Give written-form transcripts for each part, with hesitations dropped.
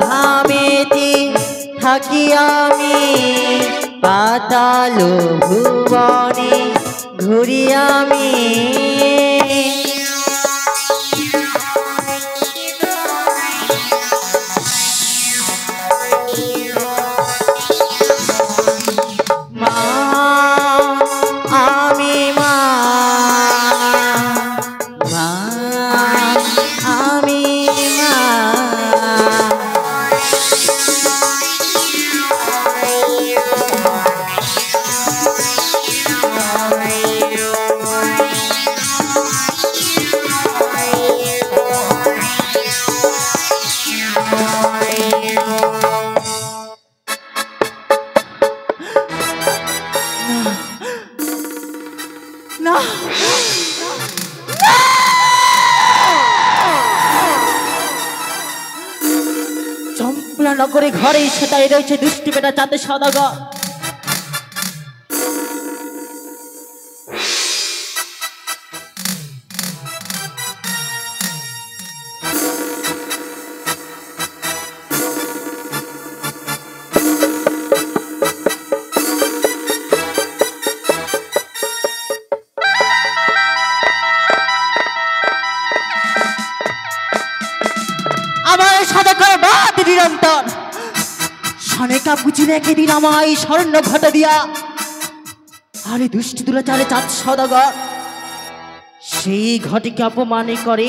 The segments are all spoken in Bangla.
ধামেতে থাকি আমি, পাতাল ভুবনে ঘুরি আমি। নগরে ঘরে সেটাই রয়েছে দুষ্টি বেটা চাঁদের সদাগর। আমার সদাগর বাদ নিরন্তর সনেকা বুঝিলে একদিন আমায় স্বর্ণ ঘটা দিয়া, আরে দুষ্টি দুরাচারে চাঁদ সদাগর সেই ঘটিকে অপমানে করে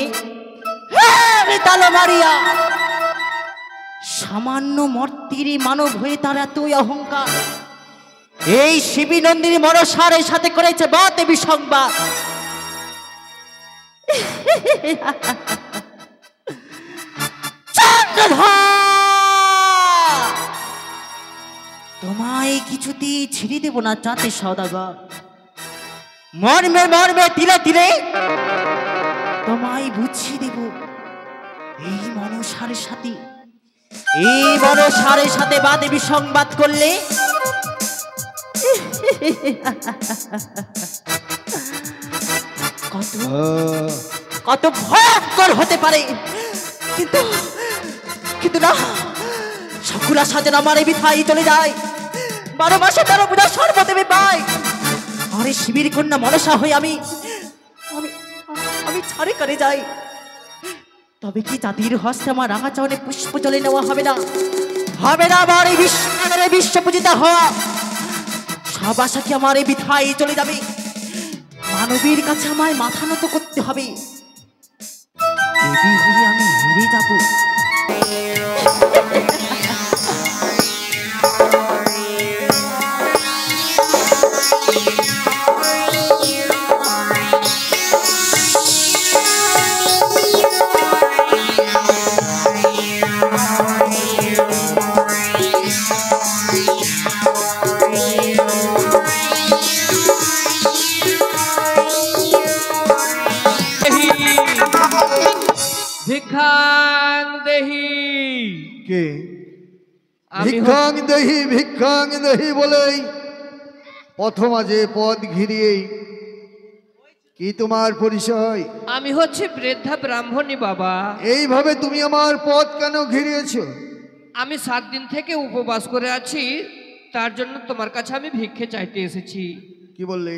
তালা মারিয়া। সামান্য মর্তির মানব হয়ে তার এতই অহংকার, এই শিবী নন্দিনী মনসারের সাথে করেছে বাদেবী সংবাদ। তোমায় কিছুতেই ছিঁড়ে দেব না চাঁদের সওদাগর, মর্মে মর্মে তিলে তিলে তোমায় বুঝিয়ে দেব এই মনসারের সাথে বাদেবী সংবাদ করলে কত ভয়ঙ্কর হতে পারে। কিন্তু কিন্তু না, সকল আশা যেন আমার এই বিথাই চলে যায়। 12 মাসে 13 পূজা সর্বদেবী পাই, আরে শিবির কন্যা মনসা হয়ে আমি ছাড়ে করে যাই। তবে কি জাতির হস্তে আমার রাঙা চরণে পুষ্প জলে নেওয়া হবে না? হবে না আমার এই বিশ্ব পূজিতা হওয়া? সব আশা কি আমার এই বিথাই চলে যাবে? মানবীর কাছে আমায় মাথা নত করতে হবে, দেবী হয়ে আমি হেরে যাব। ভিক্ষাং দেহি বলেই প্রথম যে পদ ঘিরিয়ে কি তোমার পরিচয়? আমি হচ্ছে বৃদ্ধা ব্রাহ্মণী বাবা। এইভাবে তুমি আমার পদ কেন ঘিরিয়েছ? আমি 7 দিন থেকে উপবাস করে আছি, তার জন্য তোমার কাছে আমি ভিক্ষে চাইতে এসেছি। কি বললে?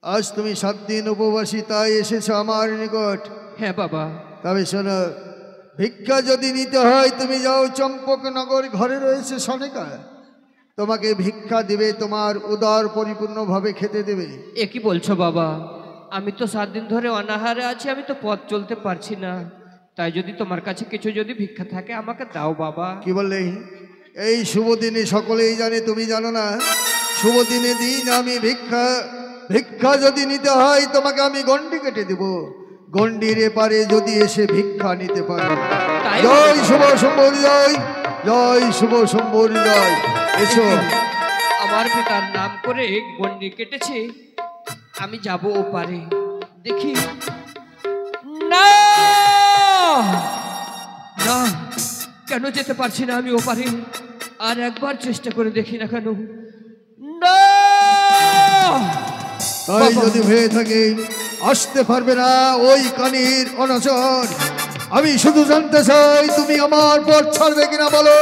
আজ তুমি 7 দিন উপবাসী তাই এসেছো আমার নিকট? হ্যাঁ বাবা। তবে শোনো, ভিক্ষা যদি নিতে হয় তুমি যাও চম্পকনগর, ঘরে রয়েছে সনেকা, তোমাকে ভিক্ষা দিবে, তোমার উদার পরিপূর্ণভাবে খেতে দেবে। এ কি বলছো বাবা? আমি তো 7 দিন ধরে অনাহারে আছি, আমি তো পথ চলতে পারছি না। তাই যদি তোমার কাছে কিছু যদি ভিক্ষা থাকে আমাকে দাও বাবা। কি বললে? এই শুভ দিনে সকলেই জানে, তুমি জানো না? শুভ দিনে দিন আমি ভিক্ষা যদি নিতে হয় তোমাকে আমি গন্ডি কেটে দেব। গন্ডির এপারে যদি এসে ভিক্ষা নিতে পারো। জয় শুভ শম্ভুর জয়, জয় শুভ শম্ভুর জয়। এসো। আমার পিতার নাম করে গন্ডি কেটেছে, আমি যাব ওপারে দেখি। না না, কেন যেতে পারছি না আমি ওপারে? আর একবার চেষ্টা করে দেখি না কেন? না, তাই যদি হয়ে থাকে আসতে পারবে না ওই কানির অনাচর। আমি শুধু জানতে চাই তুমি আমার পথ ছাড়বে কিনা বলো।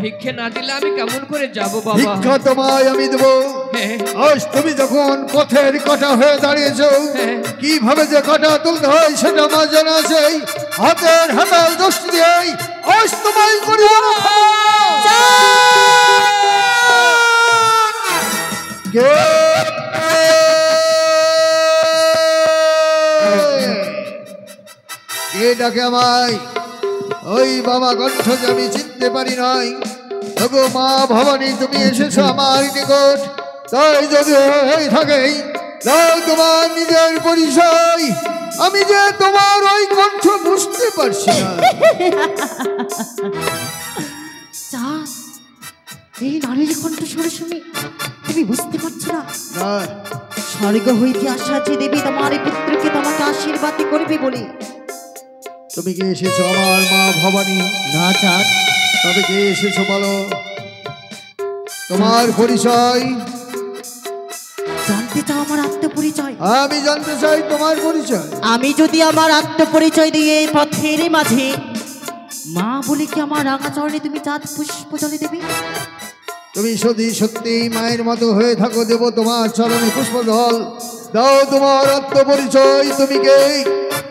ভিক্ষে না দিলে আমি কেমন করে যাব বাবা? ভিক্ষা তোমায় আমি দেবো। হ্যাঁ। আজ তুমি যখন পথের কাঁটা হয়ে দাঁড়িয়েছো, হ্যাঁ। কিভাবে যে কাঁটা তুলতে হয় সেটা আমার জানা আছে। হাতের হাতাল দোষটি দিয়েই আজ তোমায় করি কে ডাকে আমায়? ওই বাবা কণ্ঠ যে আমি চিনতে পারি নাই। ওগো মা ভবানী, তুমি এসেছো আমার নিকট, তাই যদি হয়ে থাকে দাও তোমার নিজের পরিচয়। আমি যে তোমার ওই কণ্ঠ বুঝতে পারছি না। চাঁদ, এই নারীর কণ্ঠ শুনে শুনে তুমি বুঝতে পারছো না? না, স্বর্গ হইতে আসা যে দেবী তোমার এই পুত্রকে তোমাকে আশীর্বাদ করবে বলে। তুমি কি এসেছো আমার মা ভবানী? না চাঁদ, তবে কে এসেছো বলো, তোমার পরিচয়। জানতে চাও আমার আত্মপরিচয়? আমি জানতে চাই তোমার পরিচয়। আমি যদি আমার আত্মপরিচয় দিয়ে এই পথের মাঝে মা বলে কি আমার রাঙা চরণে তুমি চাঁদ পুষ্প জলে দেবে? তুমি যদি সত্যি মায়ের মতো হয়ে থাকো, দেব তোমার চরণে পুষ্প জল। দাও তোমার আত্মপরিচয়, তুমি কে?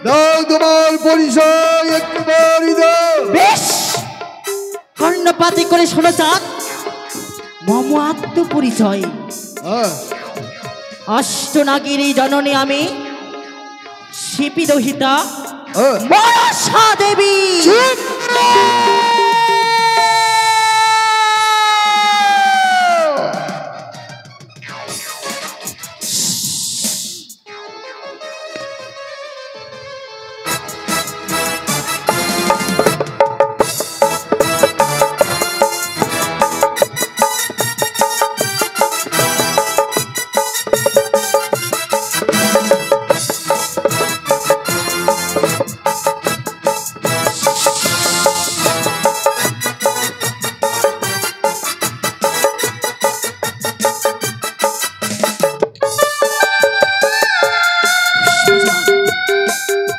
দাও তোমার পরিচয়, একবারই দাও। বেশ, কর্ণপাতি করে শোনো চাঁদ, মম আত্মপরিচয়। অষ্টনাগিনী জননী আমি, শিপিদহিতা মনসা দেবী।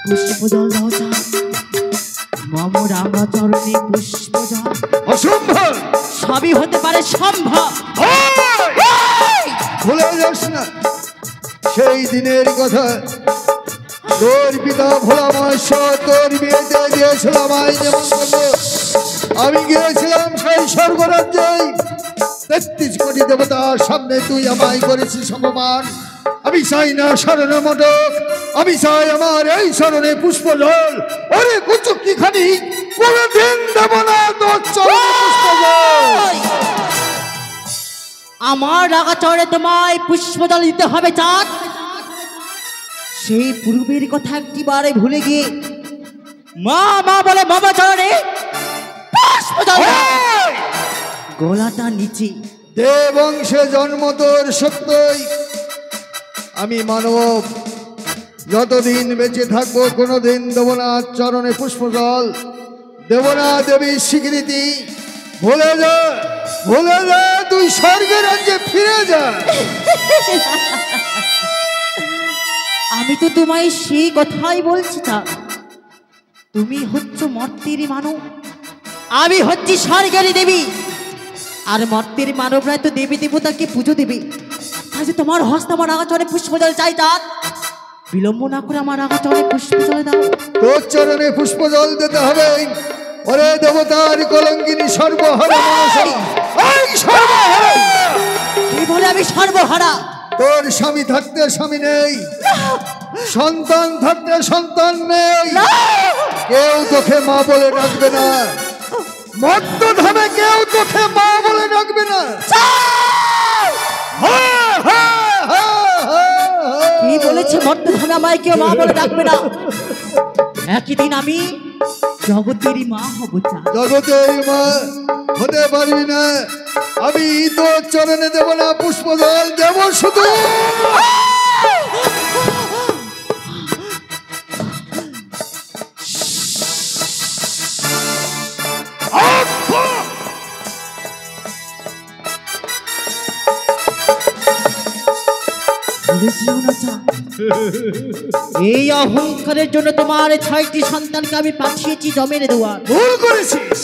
পুষ্পজল দাও চাঁদ, মম রাঙা চরণে পুষ্পজল। অসম্ভব, সবই হতে পারে সম্ভব। ভুলে যাস না সেই দিনের কথা। তোর পিতা ভোলা মহেশ্বর তোর বিয়েতে দিয়েছিল আমায় নেমন্তন্ন। আমি গিয়েছিলাম সেই স্বর্গরাজ্যে। ৩৩ কোটি দেবতার সামনে তুই আমায় করেছিস অপমান। আমি চাই না স্মরণে মটক, আমি চাই আমার এই স্মরণে পুষ্প জল। ওরে কুচুকি খানি কোনদিন দেব না তোর চরণে পুষ্প জল। আমার রাঙা চরণে তোমায় পুষ্পজল দিতে হবে চাঁদ। সেই পূর্বের কথা একটিবারে ভুলে গিয়ে মা মা বলে মামা চরণে পুষ্পজল দাও। গলাটা নিচে। দেবংশে জন্ম তোর সত্যই। আমি মানব, যতদিন বেঁচে থাকবো কোনোদিন দেব না চরণে পুষ্পজল, দেব না দেবীর স্বীকৃতি। ভুলে যা, ভুলে যা, তুই স্বর্গের রাজ্যে ফিরে যা। আমি তো তোমায় সেই কথাই বলছি না। তুমি হচ্ছ মর্তের মানব, আমি হচ্ছি স্বর্গের দেবী। আর মর্তের মানবরা তো দেবী দেবতাকে পুজো দেবে। তাই যে তোমার হস্তে আমার আগাচরণে পুষ্পজল চাই চাঁদ। বিলম্ব না করে আমার আগাচরণে পুষ্পজল দাও। তোর চরণে পুষ্পজল দিতে হবে। ওরে দেবতার কলঙ্কিনী সর্বহারা মনসা, এই সর্বহারা। কি বলে আমি সর্বহারা? তোর স্বামী থাকতে স্বামী নেই, সন্তান থাকতে সন্তান নেই। কেউ তোকে মা বলে ডাকবে না। মর্তধামে কেউ তোকে মা বলে ডাকবে না। কি বলেছে মর্তধামে আমায় কেউ মা বলে ডাকবে না? একই দিন আমি জগতেরই মা হব চাঁদ। জগতের মা হতে পারবি না। আমি তোর চরণে দেব না পুষ্পজল, দেব শুধু ভুলে যেও না চাঁদ, এই অহংকারের জন্য তোমার 6টি সন্তানকে আমি পাঠিয়েছি জমের দুয়ার। ভুল করেছিস।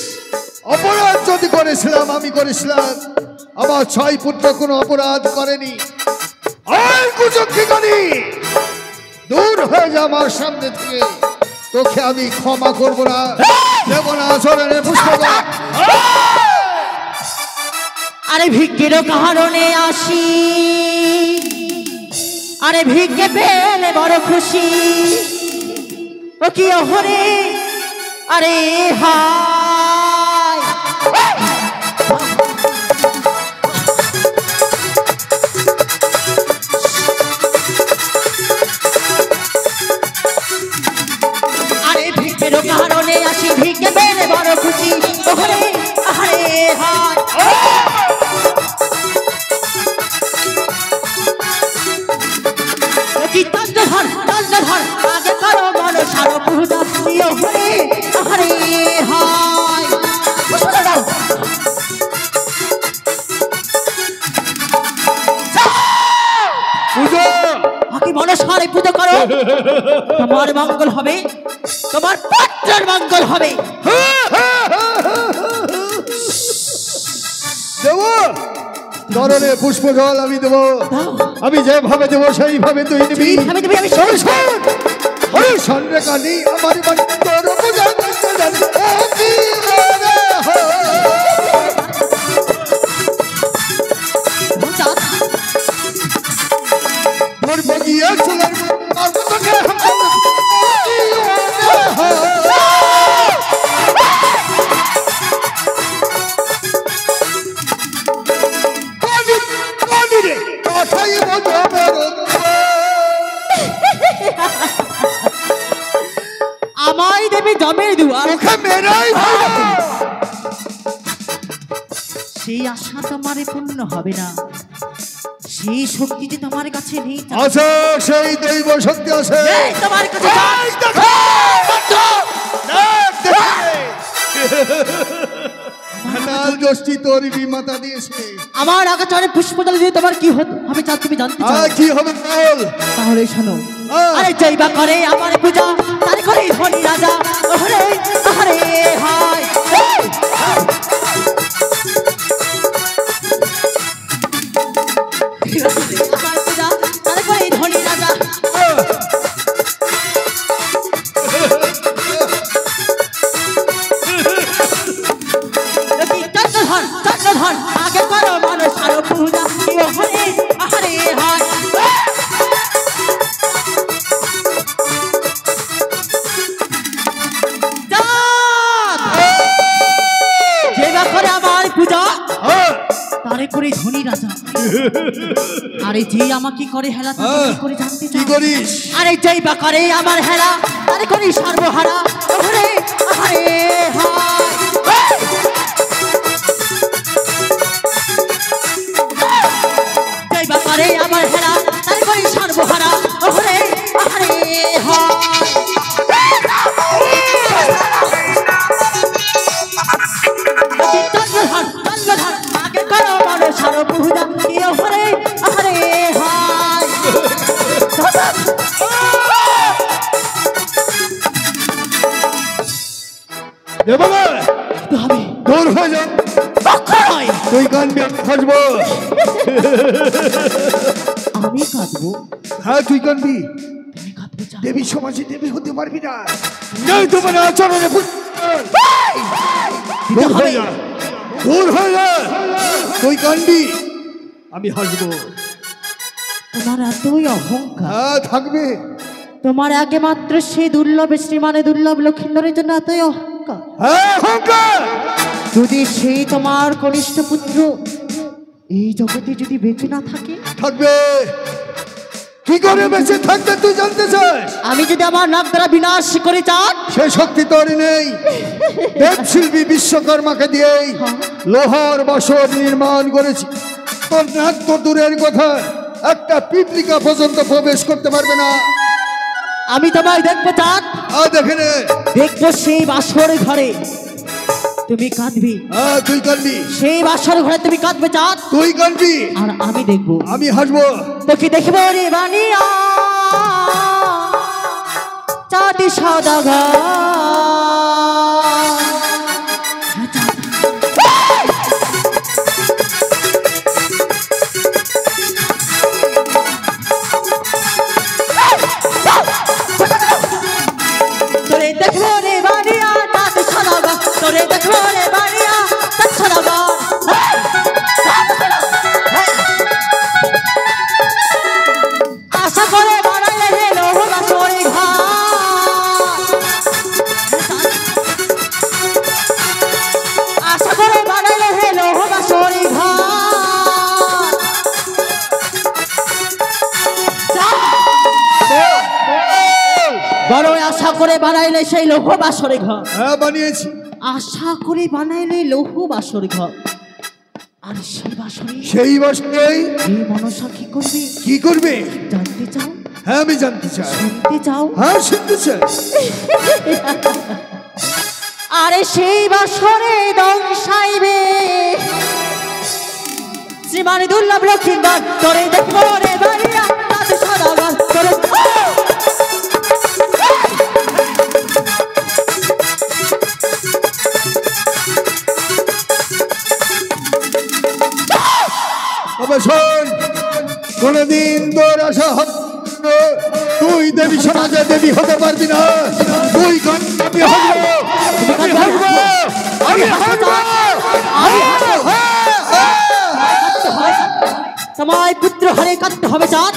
অপরাধ যদি করেছিলাম আমি করেছিলাম, আমার 6 পুত্র কোনো অপরাধ করেনি। আর কুচক্রি করি, দূর হয়ে যা আমার সামনে থেকে, তোকে আমি ক্ষমা করব না, দেব না চরণে পুষ্পজল। আরে ভিক্ষের কারণে আসি, আরে ভিক্ষে পেলে বড় খুশি, ও কি হরে, আরে হায় আরে ভিক্ষের কারণে আসি, ভিক্ষে পেলে বড় খুশি, ওরে আরে হায় আগে কারো মানুষ আরো পূজা প্রিয় হয়ে আরে হায় পুজো আগে মানুষ আরে পুজো করো, তোমার মঙ্গল হবে, তোমার পুত্রের মঙ্গল হবে। দেব চরণে পুষ্পজল আমি দেব, আমি যেভাবে দেবো সেইভাবে তুই নিবি। আমি দেবো, আমি হরিশন রে কালি আমার বাড়ি তোর পূজা করতে জানি, ও কি রে হো। তোর বগিয়া চলার মারব তোকে হাম, ও কি রে হো। কালি রে কথাই বলো মেরো, আমায় দেবে জমের দুয়ার। ওকে মেরাই ভালো। সেই আশা তোমার পূর্ণ হবে না, সেই শক্তি যে তোমার কাছে নেই। আছে, সেই দৈব শক্তি আছে এই তোমার কাছে এই দেখো, দেখ, দেখ। নাল গোষ্ঠী তোর বিমাতা দিয়েছে। আমার আগাছাড়ে পুষ্পজল দিয়ে তোমার কি হতো আমি তুমি জানতে চাও। কি হবে বল? তাহলে শোনো, হ্যাঁ। আরে জয়বা করে আমার পূজা, তার করে ধনী রাজা, ওরে আরে হায় আমার পূজা, তার করে ধনী রাজা। চন্দ্রধন আগে করো মানুষ আরো পূজা, ওরে আরে হায় যেবা করে আমার পূজা, তারে করে ধনী রাজা। আরে যে আমাকে করে হেলা, তাকে কি করে জানতে কি চাও? করিস? আরে যেবা করে আমার হেলা, তারে করে সর্বহারা, ওরে আরে হায় যেবা করে আমার হেলা, তারে করে সর্বহারা, ওরে আরে হায় চন্দ্রধন আগে করো মানুষ আরো পূজা, ওরে আরে হায় আমি দূর হয়ে যা, নয় তুই কানবি আমি হাসবো। আমি কাঁদবো, হ্যাঁ তুই কানবি। তুমি কাঁদবো চাও? দেবী সমাজে দেবী হতে পারবি না, নাই তোমার আচরণে দূর হয়ে যা, দূর হয়ে যা, তুই কানবি আমি হাসবো। তোমার এতই অহংকার, হ্যাঁ থাকবে। তোমার আগে মাত্র সেই দুর্লভ শ্রীমানে দুর্লভ লক্ষিন্দরের জন্য এতই অহংকার। হ্যাঁ অহংকার। যদি সেই তোমার কনিষ্ঠ পুত্র এই জগতে যদি বেঁচে না থাকে, থাকবে। কি করে বেঁচে থাকবে তুই জানতে চাস? আমি যদি আমার নাক দ্বারা বিনাশ করে চান, সে শক্তি তোর নেই। দেবশিল্পী বিশ্বকর্মাকে দিয়েই লোহার বাসর নির্মাণ করেছি। তোর নাক তো দূরের কথা, একটা পিপলিকা পর্যন্ত প্রবেশ করতে পারবে না। আমি তোমায় দেখবো চাঁদ, দেখে নে, দেখবো সেই বাসর ঘরে তুমি কাঁদবি। তুই কানবি, সেই বাসর ঘরে তুমি কাঁদবে চাঁদ, তুই কানবি আর আমি দেখবো, আমি হাসবো। তোকে দেখবো রে বানিয়া চাঁদি সদাগর তোরে দেখবো রে বাড়িয়া চাঁদি সদাগর তোরে দেখবো রে বাড়িয়া চাঁদি সদাগর আশা করে বাড়াইলে হে লোহ বাসরি ঘর আশা করে বাড়াইলে হে লোহ বাসরি ঘর বড় আশা করে বানাইলে সেই লৌহ বাসরে ঘর হ্যাঁ বানিয়েছি। আশা করে বানাইলে লৌহ বাসরে ঘর আর সেই বাসরে সেই মনসা কি করবে কি করবে জানতে চাও হ্যাঁ আমি জানতে চাই। শুনতে চাও হ্যাঁ শুনতে চাই। আরে সেই বাসরে দংশাইবে শ্রীমান দুর্লভ লক্ষ্মীন্দর তোরে দেখবো রে বাড়িয়া তাতে সদাগর তোরে তবে শোন কোনদিন তোর আশা হবে না, তুই দেবী সমাজে দেবী হতে পারবি না। তুই আমি হবো আমি হবো তোমায় পুত্র হরে কাঁদতে হবে চাঁদ